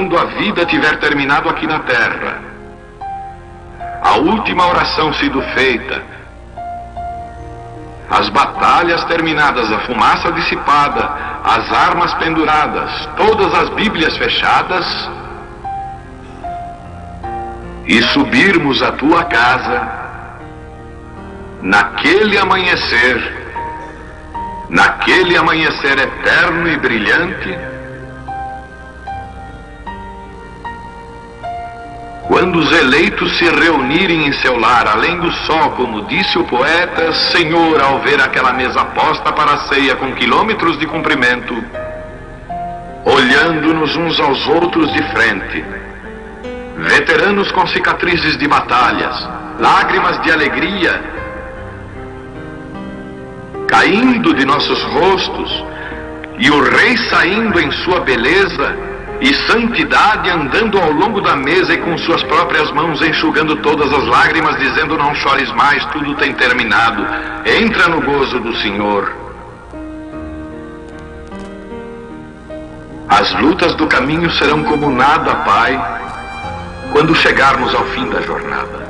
quando a vida tiver terminado aqui na terra, a última oração sido feita, as batalhas terminadas, a fumaça dissipada, as armas penduradas, todas as Bíblias fechadas, e subirmos à tua casa, naquele amanhecer eterno e brilhante, quando os eleitos se reunirem em seu lar, além do sol, como disse o poeta, Senhor, ao ver aquela mesa posta para a ceia com quilômetros de comprimento, olhando-nos uns aos outros de frente, veteranos com cicatrizes de batalhas, lágrimas de alegria caindo de nossos rostos, e o Rei saindo em sua beleza e santidade, andando ao longo da mesa e com suas próprias mãos enxugando todas as lágrimas, dizendo: não chores mais, tudo tem terminado, entra no gozo do Senhor. As lutas do caminho serão como nada, Pai, quando chegarmos ao fim da jornada.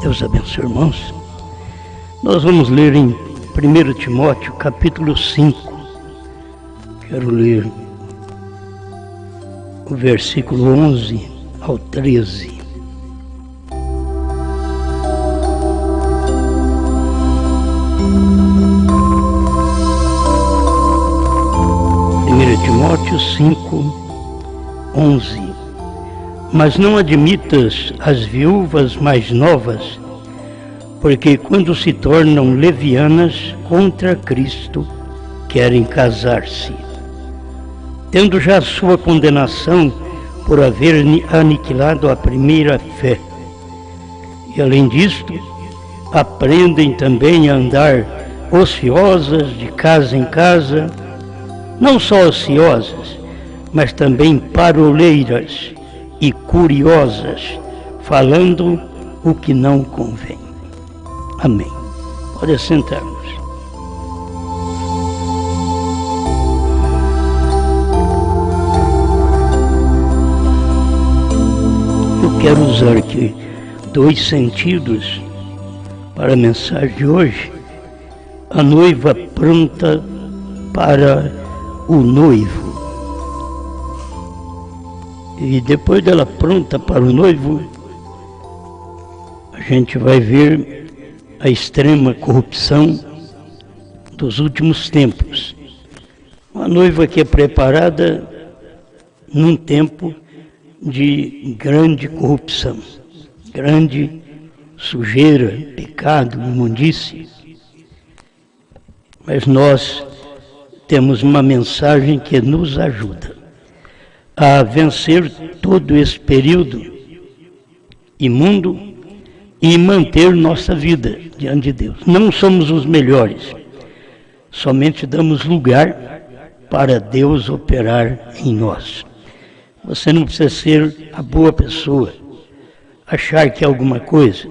Deus abençoe, irmãos. Nós vamos ler em 1 Timóteo, capítulo 5. Quero ler o versículo 11 ao 13. Timóteo 5, 11. Mas não admitas as viúvas mais novas, porque quando se tornam levianas contra Cristo, querem casar-se, tendo já sua condenação por haver aniquilado a primeira fé. E além disto, aprendem também a andar ociosas de casa em casa, não só ociosas, mas também paroleiras e curiosas, falando o que não convém. Amém. Pode sentar-nos. Eu quero usar aqui 2 sentidos para a mensagem de hoje. A noiva pronta para o noivo. E depois dela pronta para o noivo, a gente vai ver a extrema corrupção dos últimos tempos. Uma noiva que é preparada num tempo de grande corrupção, grande sujeira, pecado, imundície. Mas nós temos uma mensagem que nos ajuda a vencer todo esse período imundo e manter nossa vida diante de Deus. Não somos os melhores, somente damos lugar para Deus operar em nós. Você não precisa ser a boa pessoa, achar que é alguma coisa.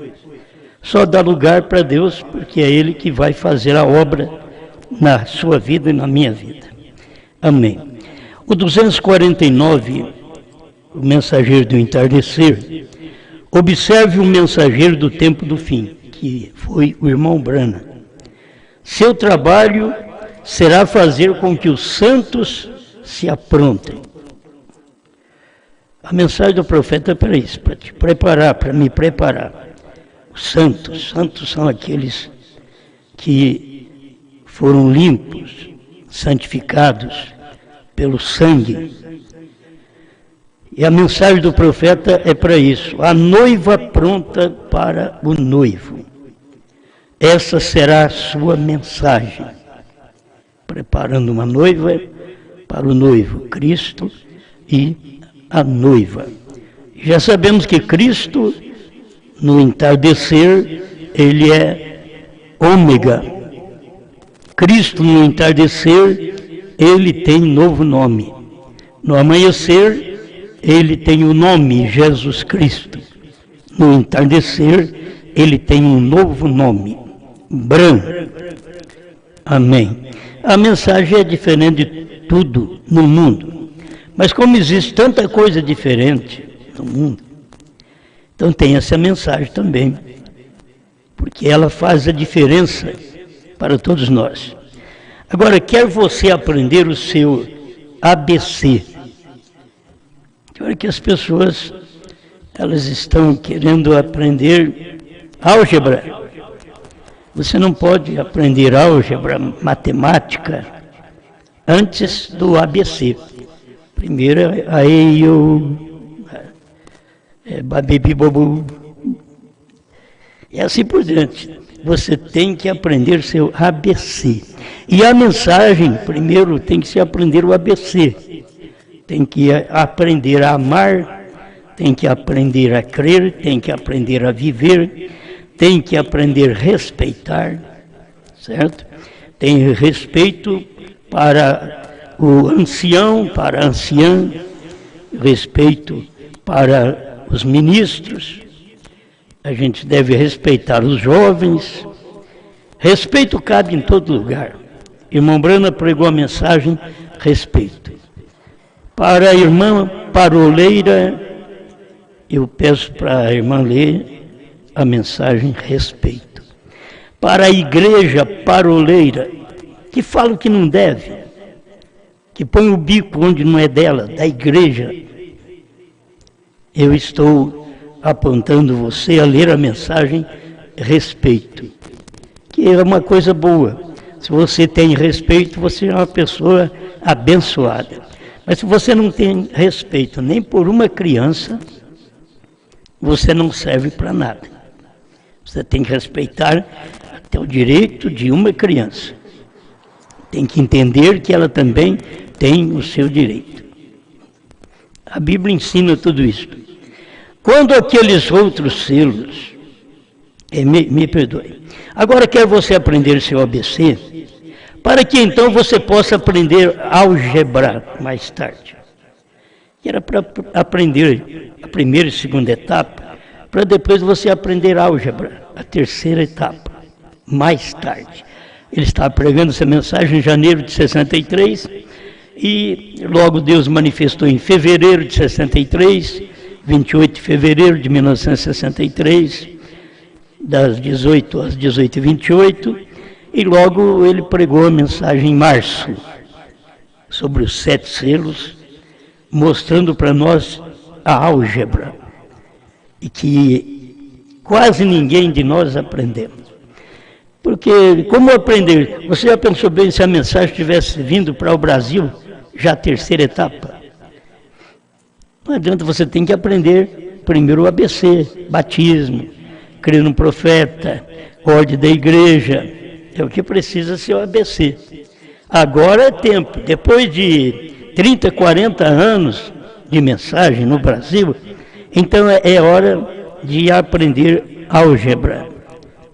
Só dá lugar para Deus, porque é Ele que vai fazer a obra na sua vida e na minha vida. Amém. O 249, o mensageiro do entardecer, observe o mensageiro do tempo do fim, que foi o irmão Branham. Seu trabalho será fazer com que os santos se aprontem. A mensagem do profeta é para isso, para te preparar, para me preparar. Os santos são aqueles que foram limpos, santificados pelo sangue. E a mensagem do profeta é para isso. A noiva pronta para o noivo. Essa será a sua mensagem. Preparando uma noiva para o noivo, Cristo e a noiva. Já sabemos que Cristo, no entardecer, ele é ômega. Cristo, no entardecer, ele tem novo nome. No amanhecer, ele tem o nome Jesus Cristo. No entardecer, ele tem um novo nome, Bran. Amém. A mensagem é diferente de tudo no mundo. Mas como existe tanta coisa diferente no mundo, então tem essa mensagem também. Porque ela faz a diferença para todos nós. Agora, quer você aprender o seu ABC? Olha que as pessoas, elas estão querendo aprender álgebra. Você não pode aprender álgebra, matemática, antes do ABC. Primeiro, aí eu... babibi bobu. E assim por diante. Você tem que aprender seu ABC. E a mensagem, primeiro, tem que se aprender o ABC. Tem que aprender a amar, tem que aprender a crer, tem que aprender a viver, tem que aprender a respeitar, certo? Tem respeito para o ancião, para a anciã, respeito para os ministros. A gente deve respeitar os jovens. Respeito cabe em todo lugar. Irmão Brana pregou a mensagem respeito. Para a irmã paroleira, eu peço para a irmã ler a mensagem respeito. Para a igreja paroleira, que fala o que não deve, que põe o bico onde não é dela, da igreja, eu estou apontando você a ler a mensagem respeito, que é uma coisa boa. Se você tem respeito, você é uma pessoa abençoada. Mas se você não tem respeito nem por uma criança, você não serve para nada. Você tem que respeitar até o direito de uma criança. Tem que entender que ela também tem o seu direito. A Bíblia ensina tudo isso. Quando aqueles outros selos... me perdoe. Agora quer você aprender seu ABC, para que então você possa aprender álgebra mais tarde. Era para aprender a primeira e segunda etapa, para depois você aprender álgebra, a terceira etapa, mais tarde. Ele estava pregando essa mensagem em janeiro de 63, e logo Deus manifestou em fevereiro de 63, 28 de fevereiro de 1963, das 18 às 18h28, e logo ele pregou a mensagem em março, sobre os 7 selos, mostrando para nós a álgebra, e que quase ninguém de nós aprendemos. Porque, como aprender? Você já pensou bem se a mensagem tivesse vindo para o Brasil, já a terceira etapa? Não adianta, você tem que aprender primeiro o ABC, batismo, crer no profeta, ordem da igreja, é o que precisa ser o ABC. Agora é tempo, depois de 30, 40 anos de mensagem no Brasil, então é hora de aprender álgebra,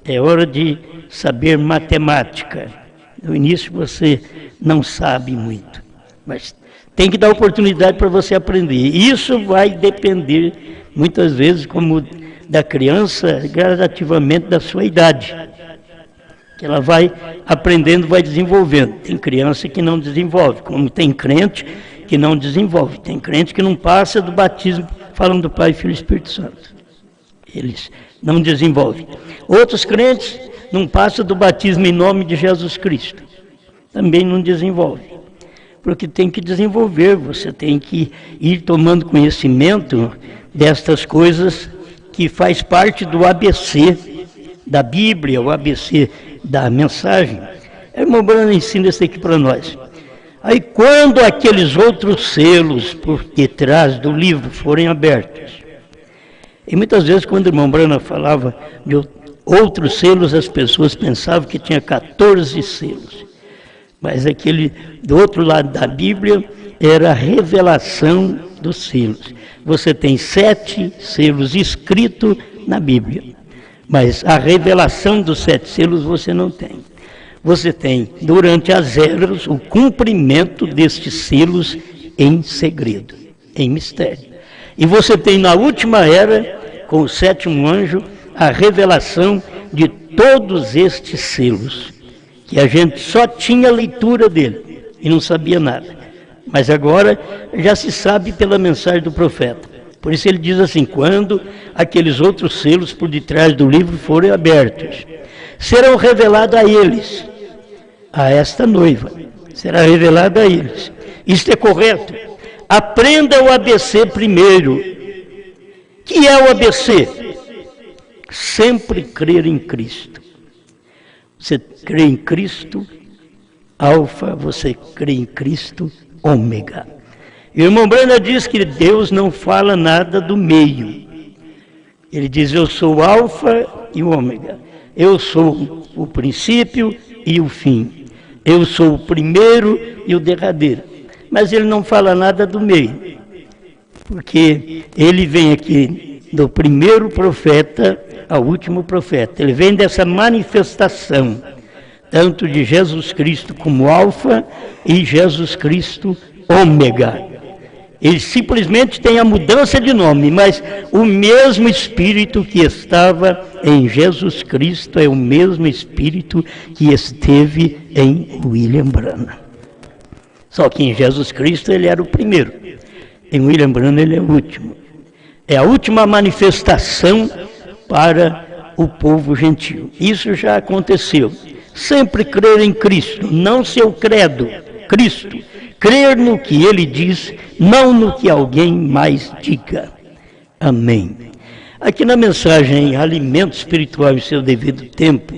é hora de saber matemática. No início você não sabe muito, mas tem que dar oportunidade para você aprender. Isso vai depender, muitas vezes, como da criança, gradativamente da sua idade. Que ela vai aprendendo, vai desenvolvendo. Tem criança que não desenvolve, como tem crente que não desenvolve. Tem crente que não passa do batismo, falando do Pai, Filho e Espírito Santo. Eles não desenvolvem. Outros crentes não passam do batismo em nome de Jesus Cristo. Também não desenvolvem. Porque tem que desenvolver, você tem que ir tomando conhecimento destas coisas que faz parte do ABC da Bíblia, o ABC da mensagem. A irmã Brana ensina isso aqui para nós. Aí quando aqueles outros selos por detrás do livro forem abertos, e muitas vezes quando a irmã Brana falava de outros selos, as pessoas pensavam que tinha 14 selos. Mas aquele do outro lado da Bíblia era a revelação dos selos. Você tem 7 selos escritos na Bíblia, mas a revelação dos 7 selos você não tem. Você tem, durante as eras, o cumprimento destes selos em segredo, em mistério. E você tem na última era, com o 7º anjo, a revelação de todos estes selos, que a gente só tinha leitura dele e não sabia nada. Mas agora já se sabe pela mensagem do profeta. Por isso ele diz assim: quando aqueles outros selos por detrás do livro forem abertos, serão revelados a eles, a esta noiva, será revelado a eles. Isto é correto. Aprenda o ABC primeiro. Que é o ABC? Sempre crer em Cristo. Você crê em Cristo, alfa, você crê em Cristo, ômega. E o irmão Brana diz que Deus não fala nada do meio. Ele diz: eu sou o alfa e o ômega. Eu sou o princípio e o fim. Eu sou o primeiro e o derradeiro. Mas ele não fala nada do meio. Porque ele vem aqui do primeiro profeta ao último profeta. Ele vem dessa manifestação, tanto de Jesus Cristo como alfa e Jesus Cristo ômega. Ele simplesmente tem a mudança de nome, mas o mesmo Espírito que estava em Jesus Cristo é o mesmo Espírito que esteve em William Branham. Só que em Jesus Cristo ele era o primeiro, em William Branham ele é o último. É a última manifestação para o povo gentil. Isso já aconteceu. Sempre crer em Cristo, não seu credo, Cristo. Crer no que ele diz, não no que alguém mais diga. Amém. Aqui na mensagem Alimento Espiritual em seu devido tempo,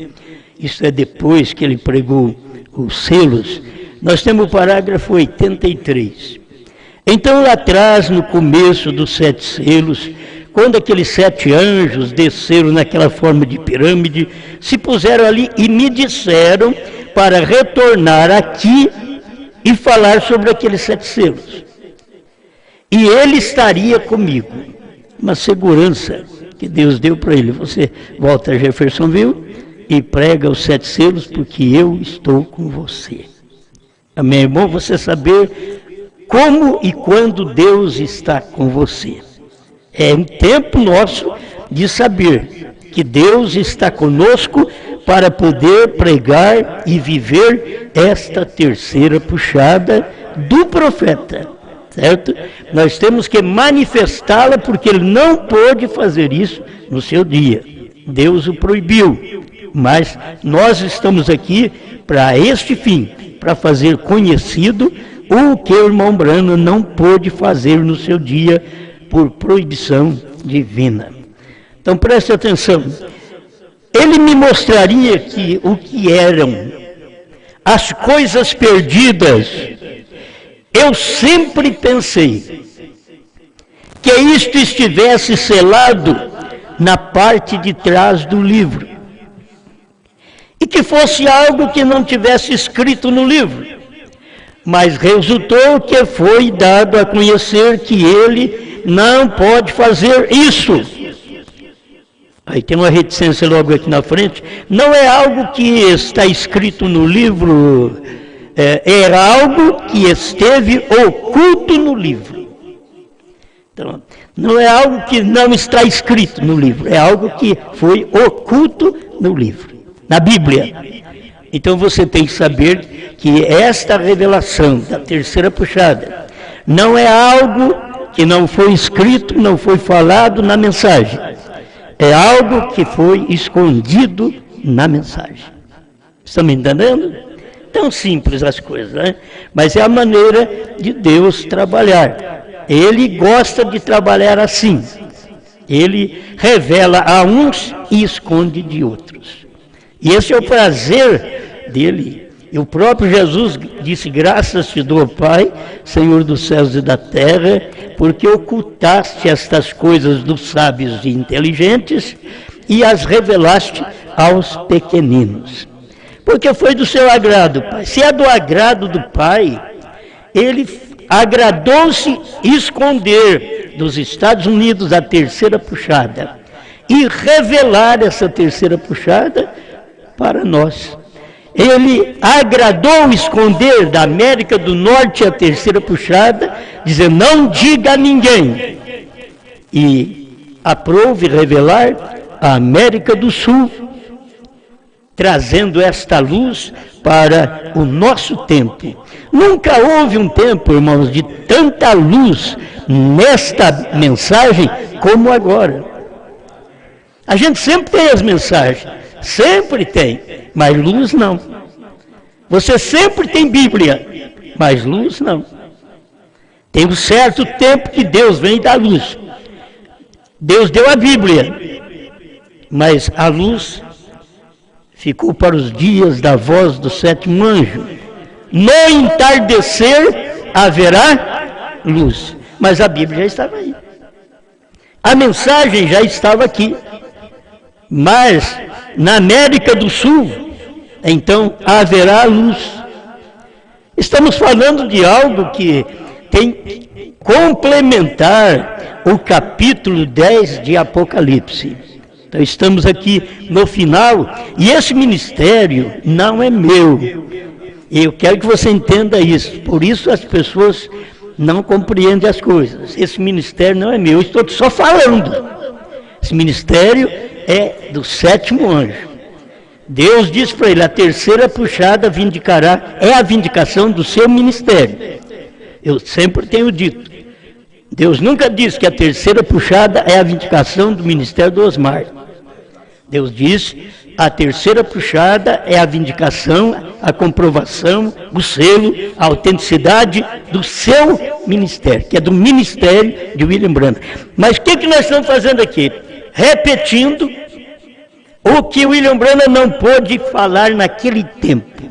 isso é depois que ele pregou os selos, nós temos o parágrafo 83. Então lá atrás, no começo dos 7 selos, quando aqueles 7 anjos desceram naquela forma de pirâmide, se puseram ali e me disseram para retornar aqui e falar sobre aqueles 7 selos. E ele estaria comigo. Uma segurança que Deus deu para ele. Você volta a Jeffersonville e prega os 7 selos, porque eu estou com você. Amém? É bom você saber como e quando Deus está com você. É um tempo nosso de saber que Deus está conosco para poder pregar e viver esta terceira puxada do profeta, certo? Nós temos que manifestá-la, porque ele não pôde fazer isso no seu dia. Deus o proibiu, mas nós estamos aqui para este fim, para fazer conhecido o que o irmão Branham não pôde fazer no seu dia por proibição divina. Então preste atenção. Ele me mostraria que o que eram as coisas perdidas. Eu sempre pensei que isto estivesse selado na parte de trás do livro, e que fosse algo que não tivesse escrito no livro. Mas resultou que foi dado a conhecer que ele não pode fazer isso. Aí tem uma reticência logo aqui na frente. Não é algo que está escrito no livro, era algo que esteve oculto no livro. Então, não é algo que não está escrito no livro, é algo que foi oculto no livro, na Bíblia. Então você tem que saber que esta revelação da terceira puxada não é algo que não foi escrito, não foi falado na mensagem. É algo que foi escondido na mensagem. Estão me entendendo? Tão simples as coisas, né? Mas é a maneira de Deus trabalhar. Ele gosta de trabalhar assim. Ele revela a uns e esconde de outros. E esse é o prazer dele. E o próprio Jesus disse: graças te dou, Pai, Senhor dos céus e da terra, porque ocultaste estas coisas dos sábios e inteligentes e as revelaste aos pequeninos. Porque foi do seu agrado, Pai. Se é do agrado do Pai, ele agradou-se esconder dos Estados Unidos a terceira puxada e revelar essa terceira puxada para nós. Ele agradou esconder da América do Norte a terceira puxada, dizendo, não diga a ninguém. E aprove revelar a América do Sul, trazendo esta luz para o nosso tempo. Nunca houve um tempo, irmãos, de tanta luz nesta mensagem como agora. A gente sempre tem as mensagens, sempre tem, mas luz não. Você sempre tem Bíblia, mas luz não. Tem um certo tempo que Deus vem dar luz. Deus deu a Bíblia, mas a luz ficou para os dias da voz do sétimo anjo. No entardecer haverá luz. Mas a Bíblia já estava aí. A mensagem já estava aqui. Mas na América do Sul, então haverá luz. Estamos falando de algo que tem que complementar o capítulo 10 de Apocalipse. Então estamos aqui no final, e esse ministério não é meu. Eu quero que você entenda isso. Por isso as pessoas não compreendem as coisas. Esse ministério não é meu, eu estou só falando. Esse ministério é do sétimo anjo. Deus disse para ele, a terceira puxada vindicará, é a vindicação do seu ministério. Eu sempre tenho dito. Deus nunca disse que a terceira puxada é a vindicação do ministério do Osmar. Deus disse, a terceira puxada é a vindicação, a comprovação, o selo, a autenticidade do seu ministério, que é do ministério de William Branham. Mas o que nós estamos fazendo aqui? Repetindo o que William Branham não pôde falar naquele tempo.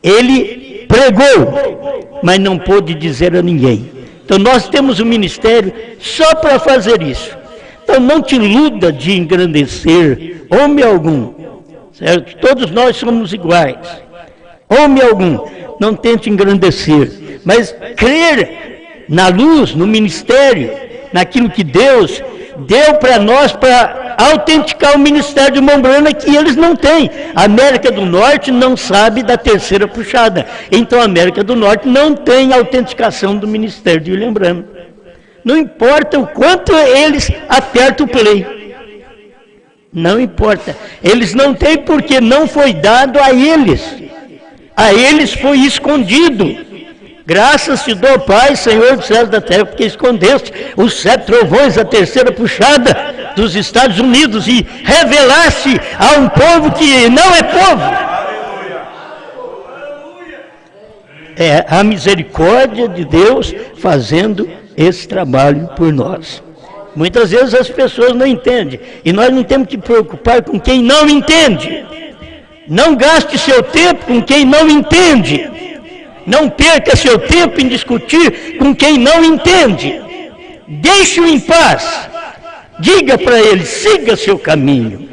Ele pregou, mas não pôde dizer a ninguém. Então nós temos um ministério só para fazer isso. Então não te iluda de engrandecer homem algum, certo? Todos nós somos iguais. Homem algum, não tente engrandecer, mas crer na luz, no ministério, naquilo que Deus deu para nós para autenticar o ministério de William Branham, que eles não têm. A América do Norte não sabe da terceira puxada. Então a América do Norte não tem autenticação do ministério de William Branham. Não importa o quanto eles apertam o play. Não importa. Eles não têm porque não foi dado a eles. A eles foi escondido. Graças te dou, Pai, Senhor dos céus e da terra, porque escondeste os 7 trovões, a terceira puxada dos Estados Unidos e revelaste a um povo que não é povo. É a misericórdia de Deus fazendo esse trabalho por nós. Muitas vezes as pessoas não entendem, e nós não temos que preocupar com quem não entende. Não gaste seu tempo com quem não entende. Não perca seu tempo em discutir com quem não entende. Deixe-o em paz. Diga para ele, siga seu caminho.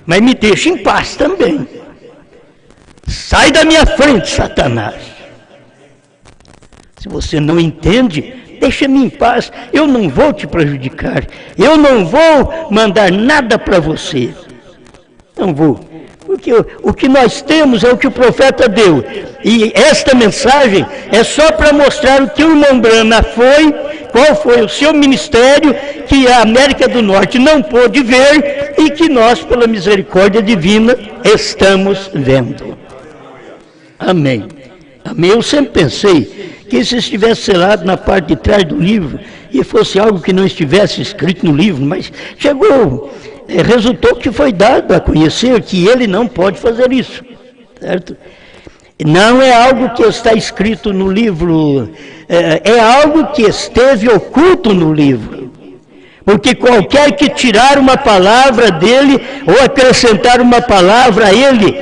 Mas me deixe em paz também. Sai da minha frente, Satanás. Se você não entende, deixa-me em paz. Eu não vou te prejudicar. Eu não vou mandar nada para você. Não vou. Porque o que nós temos é o que o profeta deu. E esta mensagem é só para mostrar o que o irmão Branham foi, qual foi o seu ministério, que a América do Norte não pôde ver e que nós, pela misericórdia divina, estamos vendo. Amém. Amém. Eu sempre pensei que se estivesse selado na parte de trás do livro e fosse algo que não estivesse escrito no livro, mas resultou que foi dado a conhecer que ele não pode fazer isso, certo? Não é algo que está escrito no livro, é algo que esteve oculto no livro, porque qualquer que tirar uma palavra dele ou acrescentar uma palavra a ele,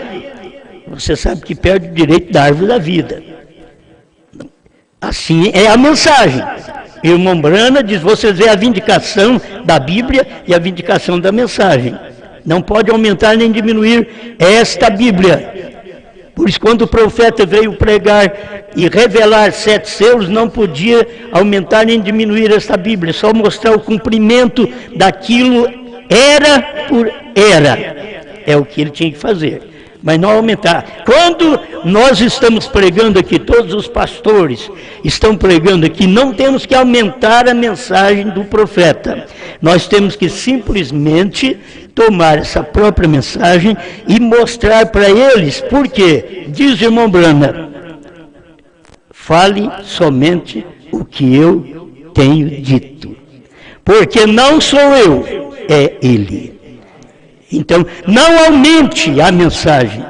você sabe que perde o direito da árvore da vida. Assim é a mensagem. E o irmão Branham diz, vocês veem a vindicação da Bíblia e a vindicação da mensagem. Não pode aumentar nem diminuir esta Bíblia. Por isso, quando o profeta veio pregar e revelar 7 selos, não podia aumentar nem diminuir esta Bíblia, só mostrar o cumprimento daquilo era por era. É o que ele tinha que fazer, mas não aumentar. Quando nós estamos pregando aqui, todos os pastores estão pregando aqui, não temos que aumentar a mensagem do profeta. Nós temos que simplesmente tomar essa própria mensagem e mostrar para eles. Por quê? Diz o irmão Brana, fale somente o que eu tenho dito, porque não sou eu, é ele. Então, não aumente a mensagem,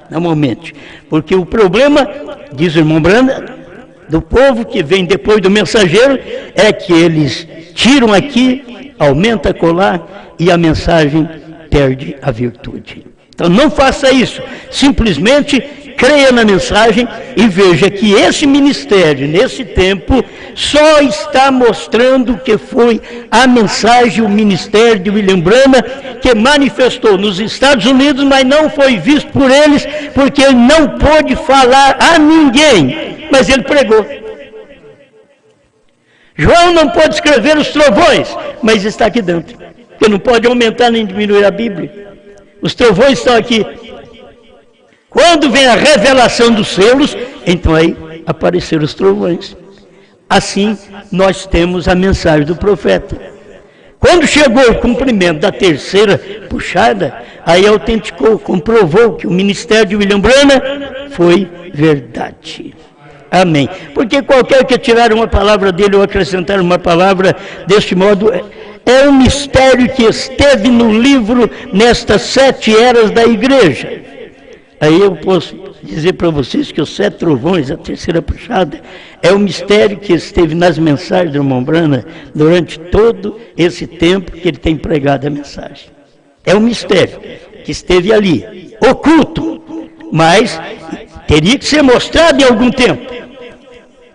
não aumente, porque o problema, diz o irmão Brana, do povo que vem depois do mensageiro, é que eles tiram aqui, aumenta colar e a mensagem perde a virtude. Então não faça isso, simplesmente creia na mensagem e veja que esse ministério, nesse tempo, só está mostrando que foi a mensagem, o ministério de William Branham, que manifestou nos Estados Unidos, mas não foi visto por eles, porque ele não pôde falar a ninguém, mas ele pregou. João não pode escrever os trovões, mas está aqui dentro, porque não pode aumentar nem diminuir a Bíblia. Os trovões estão aqui. Quando vem a revelação dos selos, então aí apareceram os trovões. Assim, nós temos a mensagem do profeta. Quando chegou o cumprimento da 3ª puxada, aí autenticou, comprovou que o ministério de William Branham foi verdade. Amém. Porque qualquer que tirar uma palavra dele ou acrescentar uma palavra deste modo, é um mistério que esteve no livro nestas 7 eras da igreja. Aí eu posso dizer para vocês que os 7 trovões, a 3ª puxada, é um mistério que esteve nas mensagens do irmão Branham durante todo esse tempo que ele tem pregado a mensagem. É um mistério que esteve ali, oculto, mas teria que ser mostrado em algum tempo.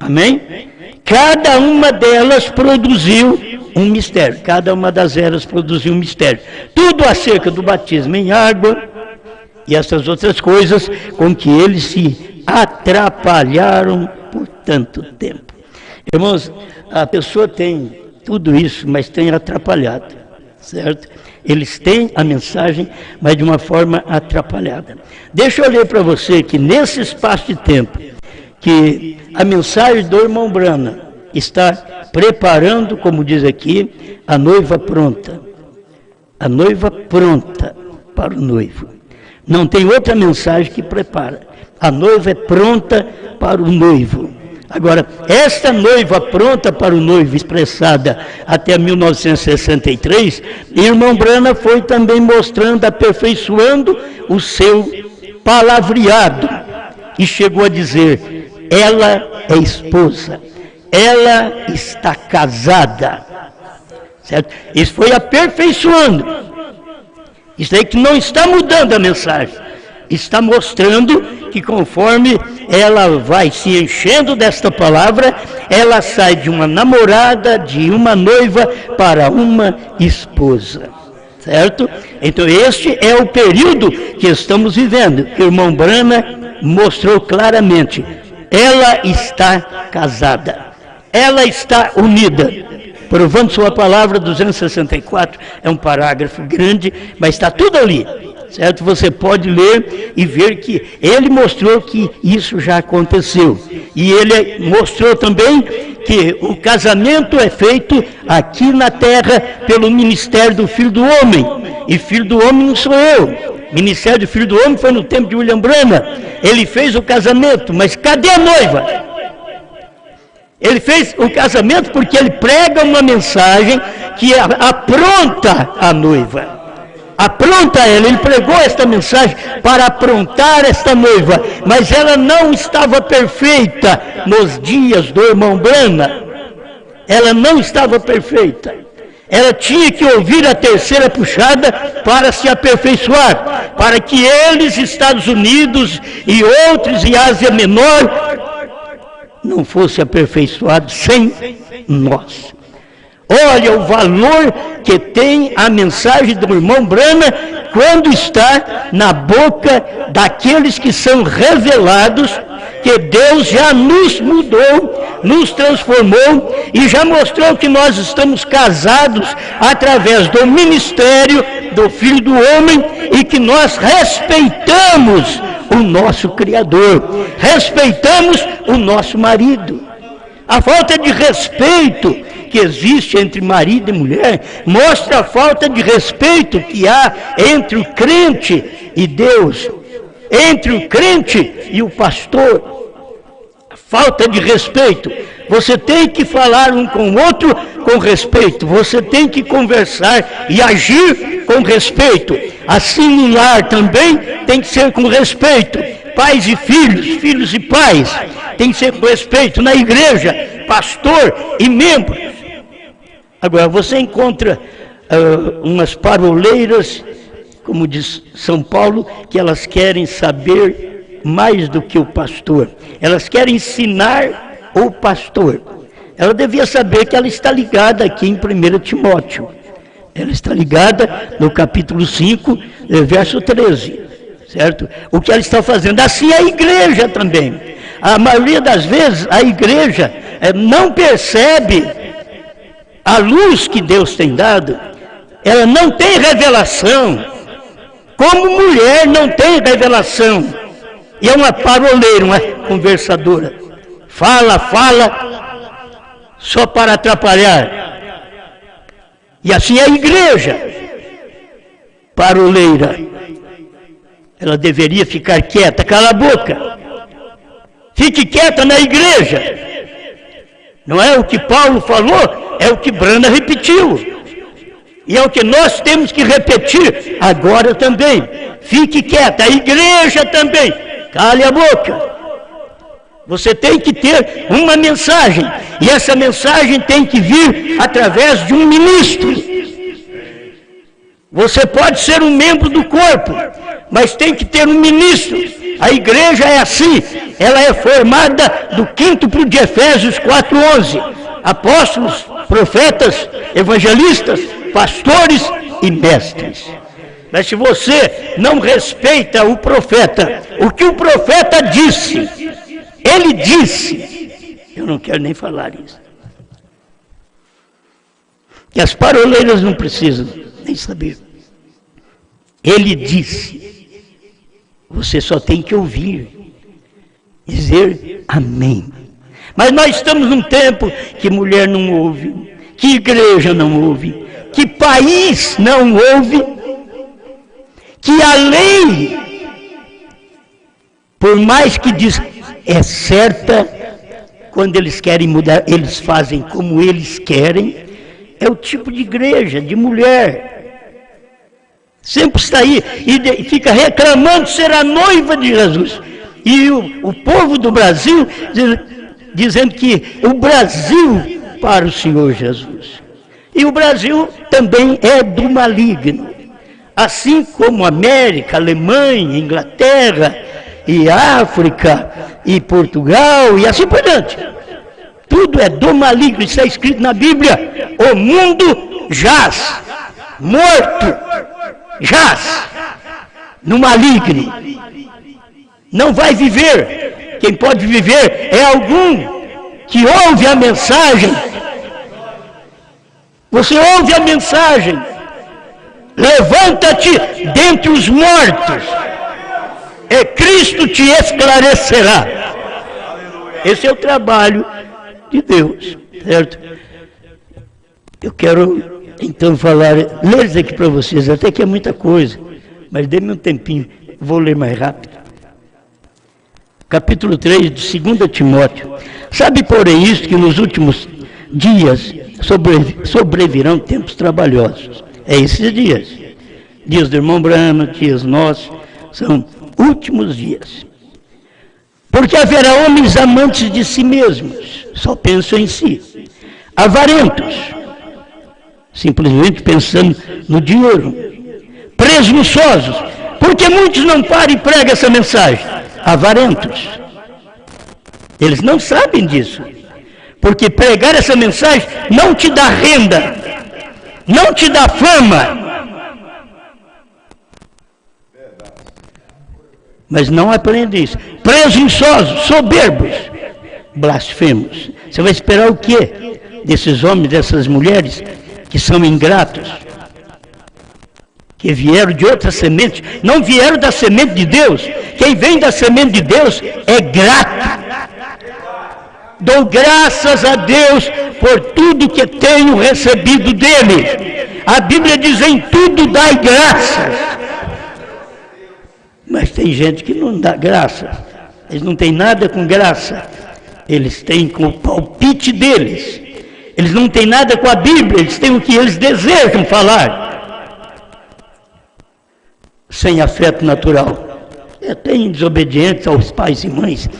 Amém? Cada uma delas produziu um mistério, cada uma das eras produziu um mistério. Tudo acerca do batismo em água e essas outras coisas com que eles se atrapalharam por tanto tempo. Irmãos, a pessoa tem tudo isso, mas tem atrapalhado, certo? Eles têm a mensagem, mas de uma forma atrapalhada. Deixa eu ler para você que nesse espaço de tempo, que a mensagem do irmão Branham está preparando, como diz aqui, a noiva pronta. A noiva pronta para o noivo. Não tem outra mensagem que prepara. A noiva é pronta para o noivo. Agora, esta noiva pronta para o noivo, expressada até 1963, irmão Branham foi também mostrando, aperfeiçoando o seu palavreado. E chegou a dizer, ela é esposa. Ela está casada, certo? Isso foi aperfeiçoando. Isso aí que não está mudando a mensagem. Está mostrando que conforme ela vai se enchendo desta palavra, ela sai de uma namorada, de uma noiva, para uma esposa. Certo? Então este é o período que estamos vivendo. O irmão Branham mostrou claramente. Ela está casada. Ela está unida, provando sua palavra, 264, é um parágrafo grande, mas está tudo ali, certo? Você pode ler e ver que ele mostrou que isso já aconteceu. E ele mostrou também que o casamento é feito aqui na terra pelo ministério do Filho do Homem. E Filho do Homem não sou eu. O ministério do Filho do Homem foi no tempo de William Branham. Ele fez o casamento, mas cadê a noiva? Ele fez o casamento porque ele prega uma mensagem que apronta a noiva. Apronta ela, ele pregou esta mensagem para aprontar esta noiva, mas ela não estava perfeita nos dias do irmão Branham. Ela não estava perfeita. Ela tinha que ouvir a 3ª puxada para se aperfeiçoar, para que eles, Estados Unidos e outros, e Ásia Menor, não fosse aperfeiçoado sem nós. Olha o valor que tem a mensagem do irmão Branham quando está na boca daqueles que são revelados, que Deus já nos mudou, nos transformou e já mostrou que nós estamos casados através do ministério do Filho do Homem e que nós respeitamos o nosso Criador, respeitamos o nosso marido. A falta de respeito que existe entre marido e mulher mostra a falta de respeito que há entre o crente e Deus, entre o crente e o pastor. Falta de respeito. Você tem que falar um com o outro com respeito. Você tem que conversar e agir com respeito. Assim no lar também tem que ser com respeito. Pais e filhos, filhos e pais, tem que ser com respeito. Na igreja, pastor e membros. Agora, você encontra umas paroleiras, como diz São Paulo, que elas querem saber mais do que o pastor. Elas querem ensinar o pastor. Ela devia saber que ela está ligada aqui em 1 Timóteo. Ela está ligada no capítulo 5, verso 13. Certo? O que ela está fazendo? Assim a igreja também. A maioria das vezes a igreja não percebe a luz que Deus tem dado. Ela não tem revelação. Como mulher não tem revelação. E é uma paroleira, uma conversadora. Fala, só para atrapalhar. E assim é a igreja. Paroleira. Ela deveria ficar quieta, cala a boca. Fique quieta na igreja. Não é o que Paulo falou, é o que Brana repetiu. E é o que nós temos que repetir agora também. Fique quieta, a igreja também. Cale a boca. Você tem que ter uma mensagem. E essa mensagem tem que vir através de um ministro. Você pode ser um membro do corpo, mas tem que ter um ministro. A igreja é assim. Ela é formada do quíntuplo de Efésios 4:11. Apóstolos, profetas, evangelistas, pastores e mestres. Mas se você não respeita o profeta, o que o profeta disse, ele disse, eu não quero nem falar isso. Que as paroleiras não precisam nem saber. Ele disse, você só tem que ouvir, dizer amém. Mas nós estamos num tempo que mulher não ouve, que igreja não ouve, que país não ouve, que a lei, por mais que diz, é certa, quando eles querem mudar, eles fazem como eles querem, é o tipo de igreja, de mulher. Sempre está aí e fica reclamando ser a noiva de Jesus. E o povo do Brasil dizendo que o Brasil para o Senhor Jesus. E o Brasil também é do maligno. Assim como América, Alemanha, Inglaterra, e África, e Portugal, e assim por diante. Tudo é do maligno, isso é escrito na Bíblia. O mundo jaz, morto, jaz, no maligno. Não vai viver. Quem pode viver é algum que ouve a mensagem. Você ouve a mensagem. Levanta-te dentre os mortos, e Cristo te esclarecerá. Esse é o trabalho de Deus, certo? Eu quero então ler isso aqui para vocês, até que é muita coisa, mas dê-me um tempinho, vou ler mais rápido. Capítulo 3 de 2 Timóteo. Sabe, porém, isto, que nos últimos dias sobrevirão tempos trabalhosos. É esses dias. Dias do irmão Brana, dias nossos, são últimos dias. Porque haverá homens amantes de si mesmos, só pensam em si. Avarentos, simplesmente pensando no dinheiro. Presunçosos, porque muitos não param e pregam essa mensagem. Avarentos. Eles não sabem disso. Porque pregar essa mensagem não te dá renda, não te dá fama. mas não aprendem isso. Presunçosos, soberbos, blasfemos. Você vai esperar o quê desses homens, dessas mulheres que são ingratos? Que vieram de outra semente, não vieram da semente de Deus. Quem vem da semente de Deus é grato. Dou graças a Deus por tudo que tenho recebido dele. A Bíblia diz: em tudo dai graças. Mas tem gente que não dá graça. Eles não têm nada com graça. Eles têm com o palpite deles. Eles não têm nada com a Bíblia. Eles têm o que eles desejam falar. Sem afeto natural. Tem desobedientes aos pais e mães,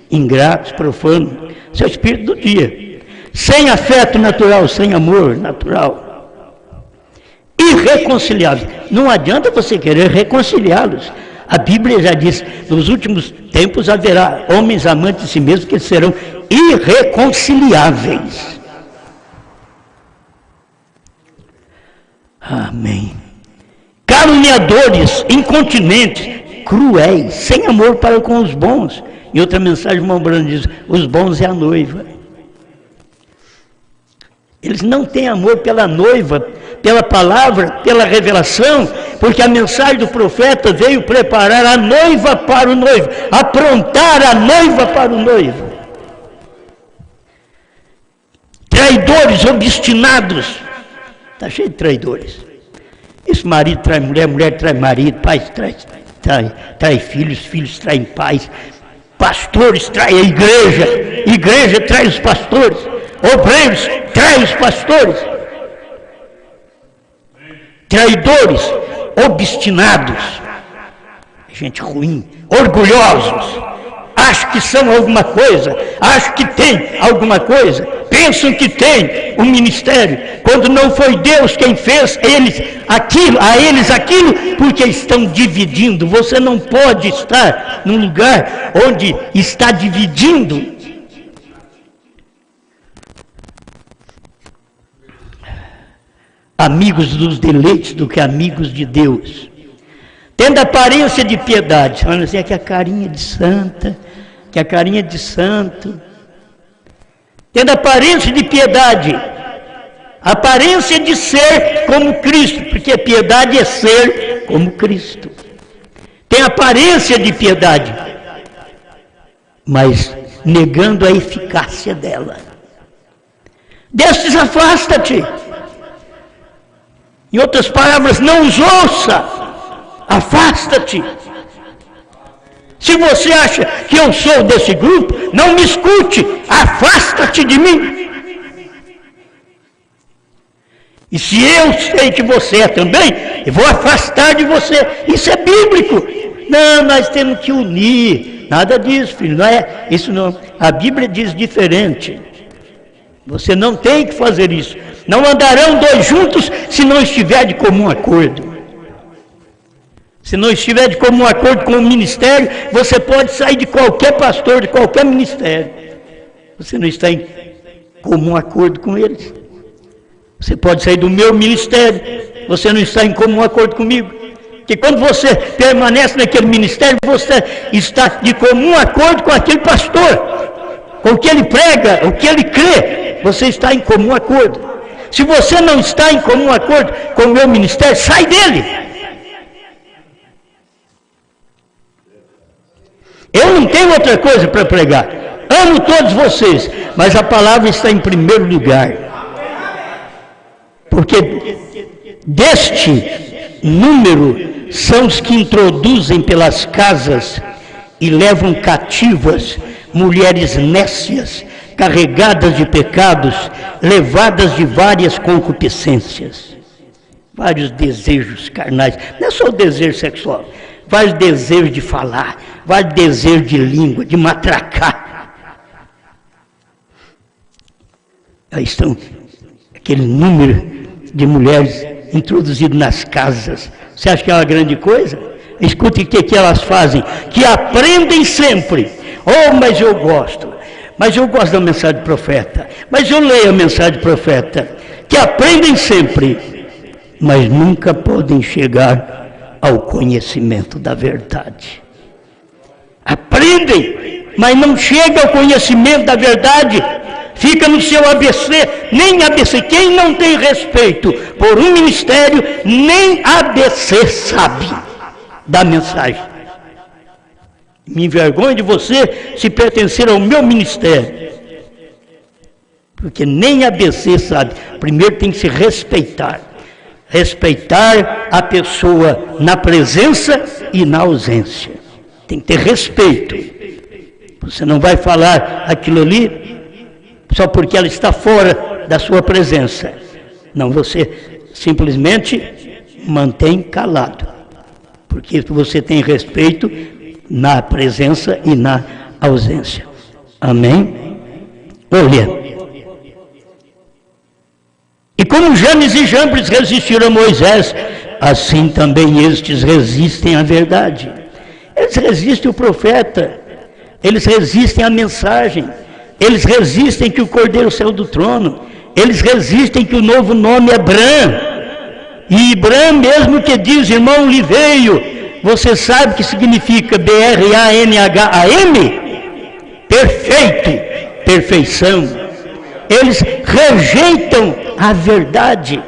ingratos, profanos. Isso é o espírito do dia. Sem afeto natural, sem amor natural. Irreconciliáveis. Não adianta você querer reconciliá-los. A Bíblia já diz: nos últimos tempos haverá homens amantes de si mesmos que serão irreconciliáveis. Amém. Caluniadores, incontinentes, cruéis, sem amor para com os bons. Em outra mensagem, o irmão Brando diz: os bons é a noiva. Eles não têm amor pela noiva, pela palavra, pela revelação, porque a mensagem do profeta veio preparar a noiva para o noivo, aprontar a noiva para o noivo. Traidores, obstinados. Está cheio de traidores. Esse marido trai mulher, mulher trai marido, pais trai filhos, filhos traem pais, pastores traem a igreja, igreja trai os pastores, obreiros traem os pastores. Traidores, obstinados, gente ruim, orgulhosos, acham que são alguma coisa, acham que tem alguma coisa, pensam que tem um ministério, quando não foi Deus quem fez a eles aquilo, porque estão dividindo. Você não pode estar num lugar onde está dividindo. Amigos dos deleites do que amigos de Deus. Tendo aparência de piedade, falando assim, que a carinha de santa, que a carinha de santo. Tendo aparência de piedade, aparência de ser como Cristo, porque piedade é ser como Cristo. Tem aparência de piedade, mas negando a eficácia dela. Destes afasta-te. Em outras palavras, não os ouça, afasta-te. Se você acha que eu sou desse grupo, não me escute, afasta-te de mim. E se eu sei que você é também, eu vou afastar de você. Isso é bíblico. Não, nós temos que unir. Nada disso, filho, não é isso não. A Bíblia diz diferente. Você não tem que fazer isso. Não andarão dois juntos se não estiver de comum acordo. Se não estiver de comum acordo com o ministério, você pode sair de qualquer pastor, de qualquer ministério. Você não está em comum acordo com eles. Você pode sair do meu ministério, você não está em comum acordo comigo. Porque quando você permanece naquele ministério, você está de comum acordo com aquele pastor, com o que ele prega, o que ele crê, você está em comum acordo. Se você não está em comum acordo com o meu ministério, sai dele. Eu não tenho outra coisa para pregar. Amo todos vocês, mas a palavra está em primeiro lugar. Porque deste número são os que introduzem pelas casas e levam cativas mulheres nécias, carregadas de pecados, levadas de várias concupiscências, vários desejos carnais. Não é só o desejo sexual, vários desejos de falar, vários desejos de língua, de matracar. Aí estão aquele número de mulheres introduzidas nas casas. Você acha que é uma grande coisa? Escute o que elas fazem, que aprendem sempre. Oh, mas eu gosto da mensagem do profeta, mas eu leio a mensagem do profeta, que aprendem sempre, mas nunca podem chegar ao conhecimento da verdade. aprendem, mas não chegam ao conhecimento da verdade. Fica no seu ABC, nem ABC. Quem não tem respeito por um ministério, nem ABC sabe da mensagem. Me envergonho de você se pertencer ao meu ministério. Porque nem ABC sabe. Primeiro tem que se respeitar. Respeitar a pessoa na presença e na ausência. Tem que ter respeito. Você não vai falar aquilo ali só porque ela está fora da sua presença. Não, você simplesmente mantém calado. Porque você tem respeito na presença e na ausência. Amém? Olha. E como Janes e Jambres resistiram a Moisés, assim também estes resistem à verdade. Eles resistem ao profeta, eles resistem à mensagem, eles resistem que o Cordeiro saiu do trono, eles resistem que o novo nome é Bram. E Bram, mesmo que diz irmão Liveio, você sabe que significa B-R-A-N-H-A-M? Perfeito, perfeição. Eles rejeitam a verdade,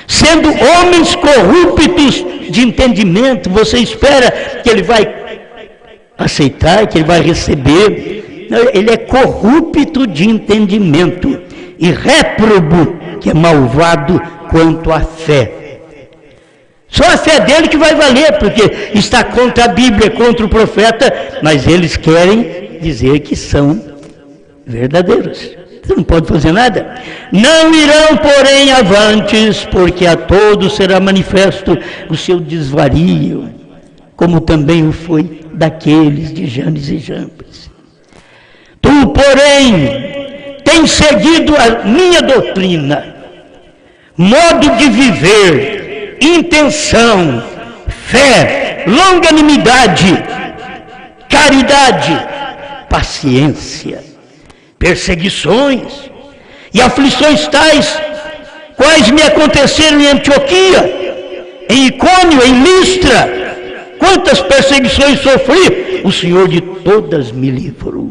sendo homens corruptos de entendimento. Você espera que ele vai aceitar, que ele vai receber? Não, ele é corrupto de entendimento e réprobo, que é malvado quanto à fé. Só a fé dele que vai valer, porque está contra a Bíblia, contra o profeta, mas eles querem dizer que são verdadeiros. Você não pode fazer nada. Não irão, porém, avantes, porque a todos será manifesto o seu desvario, como também o foi daqueles de Janes e Jambres. Tu, porém, tens seguido a minha doutrina, modo de viver, intenção, fé, longanimidade, caridade, paciência, perseguições e aflições tais, quais me aconteceram em Antioquia, em Icônio, em Listra. Quantas perseguições sofri, o Senhor de todas me livrou.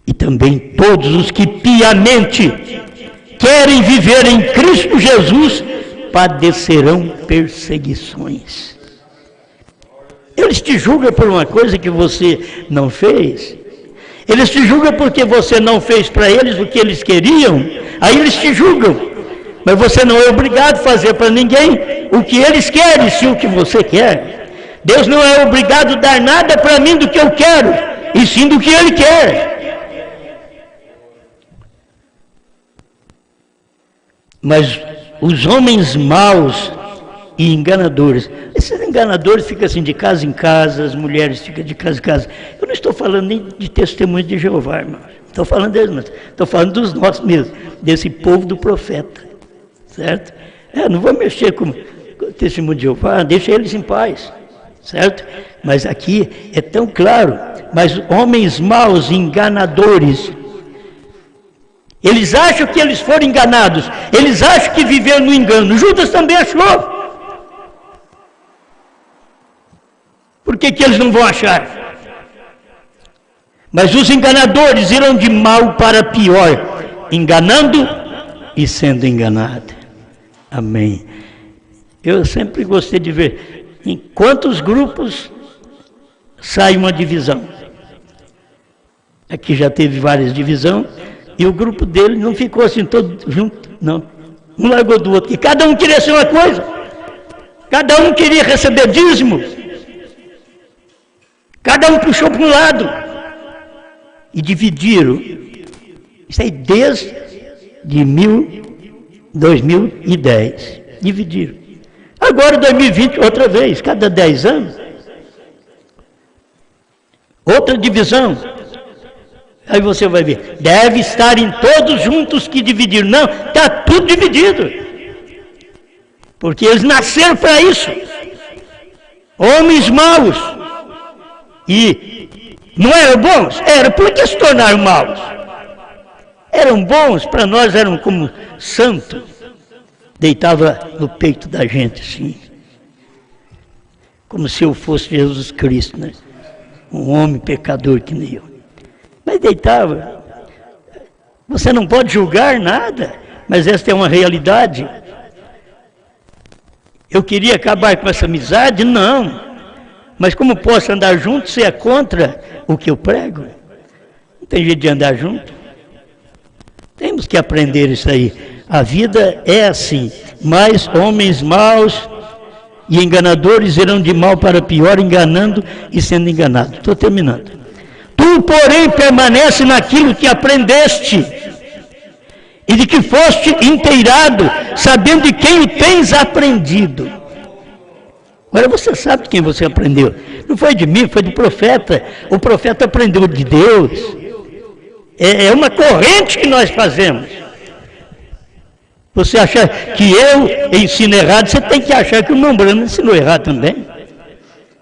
E também todos os que piamente querem viver em Cristo Jesus, padecerão perseguições. Eles te julgam por uma coisa que você não fez. Eles te julgam porque você não fez para eles o que eles queriam. Aí eles te julgam. Mas você não é obrigado a fazer para ninguém o que eles querem, sim o que você quer. Deus não é obrigado a dar nada para mim do que eu quero, e sim do que Ele quer. Mas os homens maus e enganadores, esses enganadores ficam assim de casa em casa, as mulheres ficam de casa em casa. Eu não estou falando nem de testemunho de Jeová, irmão. Estou falando deles, mas estou falando dos nossos mesmo, desse povo do profeta, certo? Não vou mexer com o testemunho de Jeová, deixa eles em paz, certo? Mas aqui é tão claro, mas homens maus e enganadores, eles acham que eles foram enganados, eles acham que viveram no engano. Judas também achou. Por que eles não vão achar? Mas os enganadores irão de mal para pior, enganando e sendo enganado. Amém. Eu sempre gostei de ver em quantos grupos sai uma divisão. Aqui já teve várias divisões, e o grupo dele não ficou assim todo junto, não. Um largou do outro, e cada um queria ser uma coisa. Cada um queria receber dízimo. Cada um puxou para um lado e dividiram. Isso aí desde 2010. Dividiram. Agora 2020, outra vez, cada 10 anos. Outra divisão. Aí você vai ver, deve estarem todos juntos que dividiram. Não, está tudo dividido. Porque eles nasceram para isso. Homens maus. E não eram bons? Era, porque se tornaram maus? Eram bons, para nós eram como santo. Deitava no peito da gente, assim. como se eu fosse Jesus Cristo, né? Um homem pecador que nem eu. Mas deitava. Você não pode julgar nada, mas esta é uma realidade. Eu queria acabar com essa amizade? Não. Mas como posso andar junto se é contra o que eu prego? Não tem jeito de andar junto. Temos que aprender isso aí. A vida é assim. Mas homens maus e enganadores irão de mal para pior, enganando e sendo enganados. Estou terminando. Tu, porém, permanece naquilo que aprendeste e de que foste inteirado, sabendo de quem o tens aprendido. Agora você sabe de quem você aprendeu. Não foi de mim, foi do profeta. O profeta aprendeu de Deus. É uma corrente que nós fazemos. Você acha que eu ensino errado, você tem que achar que o irmão Branham ensinou errado também.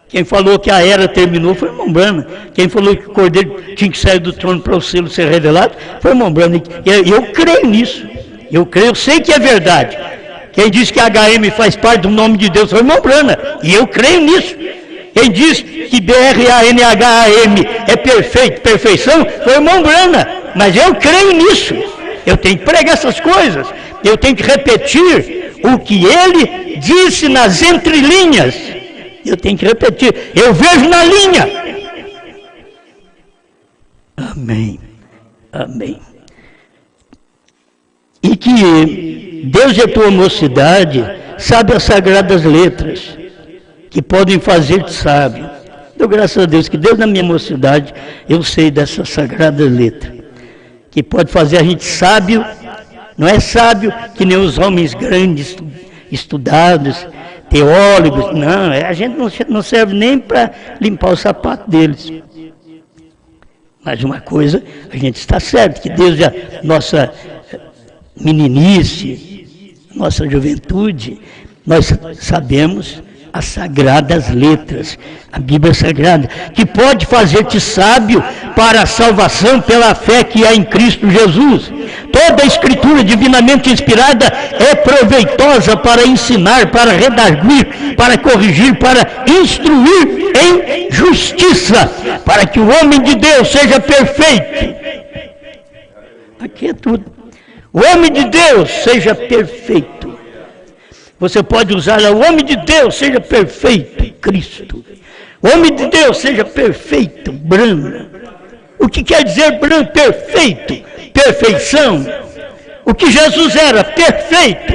Quem falou que a era terminou foi o irmão Branham. Quem falou que o Cordeiro tinha que sair do trono para o selo ser revelado foi o irmão Branham. Eu creio nisso. Eu sei que é verdade. Quem diz que HM faz parte do nome de Deus foi o irmão Branham. E eu creio nisso. Quem diz que BRANHAM é perfeição foi o irmão Branham. Mas eu creio nisso. Eu tenho que pregar essas coisas. Eu tenho que repetir o que ele disse nas entrelinhas. Eu tenho que repetir. Eu vejo na linha. Amém. Amém. E que Deus de tua mocidade sabe as sagradas letras que podem fazer-te sábio. Dou graças a Deus que desde a minha mocidade eu sei dessas sagradas letras que pode fazer a gente sábio. Não é sábio que nem os homens grandes, estudados, teólogos. Não, a gente não serve nem para limpar o sapato deles. Mas uma coisa, a gente está certo, que desde a nossa meninice, nossa juventude, nós sabemos as sagradas letras, a Bíblia Sagrada, que pode fazer-te sábio para a salvação pela fé que há em Cristo Jesus. Toda a Escritura divinamente inspirada é proveitosa para ensinar, para redarguir, para corrigir, para instruir em justiça, para que o homem de Deus seja perfeito. Aqui é tudo. O homem de Deus seja perfeito. Você pode usar o homem de Deus seja perfeito, Cristo. O homem de Deus seja perfeito, Branham. O que quer dizer Branham? Perfeito, perfeição. O que Jesus era? Perfeito.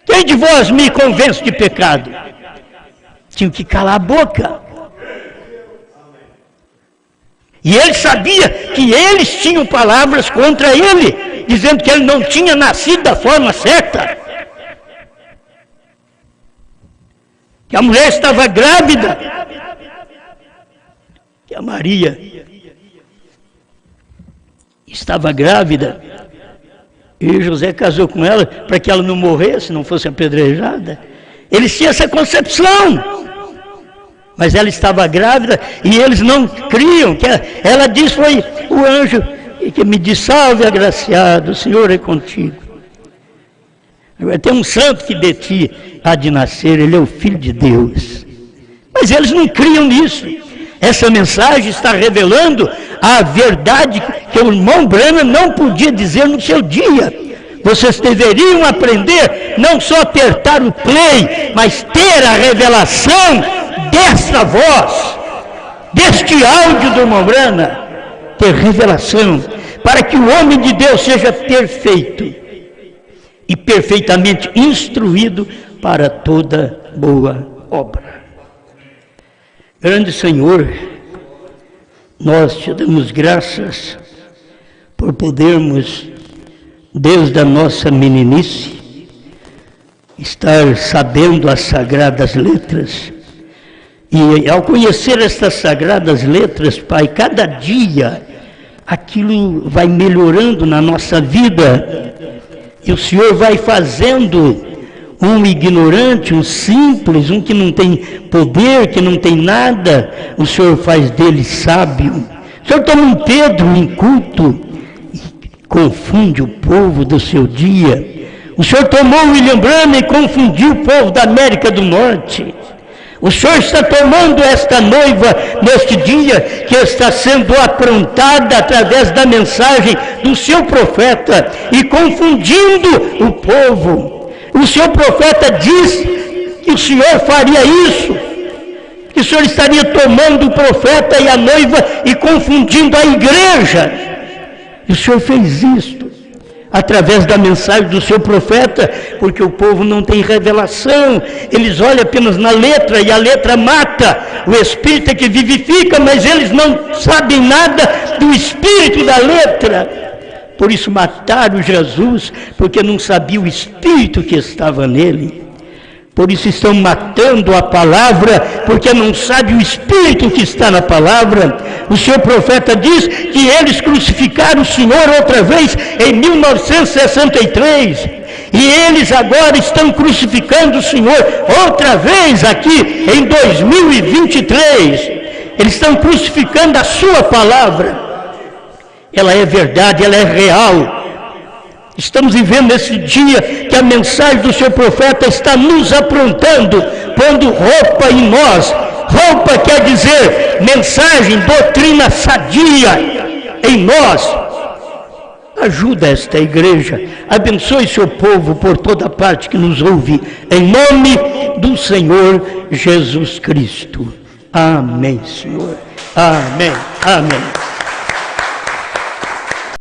Quem de vós me convence de pecado? Tinha que calar a boca. E ele sabia que eles tinham palavras contra ele, dizendo que ele não tinha nascido da forma certa. Que a mulher estava grávida, que a Maria estava grávida, e José casou com ela para que ela não morresse, não fosse apedrejada. Eles tinham essa concepção, mas ela estava grávida e eles não criam. Que ela disse, foi o anjo que me disse, salve agraciado, o Senhor é contigo. Agora, tem um santo que de ti há de nascer, ele é o Filho de Deus. Mas eles não criam nisso. Essa mensagem está revelando a verdade que o irmão Branham não podia dizer no seu dia. Vocês deveriam aprender, não só apertar o play, mas ter a revelação desta voz, deste áudio do irmão Branham. Ter revelação, para que o homem de Deus seja perfeito e perfeitamente instruído para toda boa obra. Grande Senhor, nós te damos graças por podermos, desde a nossa meninice, estar sabendo as sagradas letras. E ao conhecer estas sagradas letras, Pai, cada dia aquilo vai melhorando na nossa vida. E o Senhor vai fazendo um ignorante, um simples, um que não tem poder, que não tem nada, o Senhor faz dele sábio. O Senhor toma um Pedro inculto e confunde o povo do seu dia. O Senhor tomou o William Branham e confundiu o povo da América do Norte. O Senhor está tomando esta noiva neste dia que está sendo aprontada através da mensagem do seu profeta e confundindo o povo. O seu profeta diz que o Senhor faria isso, que o Senhor estaria tomando o profeta e a noiva e confundindo a igreja. E o Senhor fez isto através da mensagem do seu profeta, porque o povo não tem revelação, eles olham apenas na letra, e a letra mata, o Espírito é que vivifica, mas eles não sabem nada do Espírito da letra. Por isso mataram Jesus, porque não sabia o Espírito que estava nele. Por isso estão matando a palavra, porque não sabe o Espírito que está na palavra. O seu profeta diz que eles crucificaram o Senhor outra vez em 1963. E eles agora estão crucificando o Senhor outra vez aqui em 2023. Eles estão crucificando a sua palavra. Ela é verdade, ela é real. Estamos vivendo esse dia que a mensagem do seu profeta está nos aprontando, pondo roupa em nós. Roupa quer dizer mensagem, doutrina sadia em nós. Ajuda esta igreja, abençoe seu povo por toda parte que nos ouve, em nome do Senhor Jesus Cristo. Amém, Senhor. Amém, amém.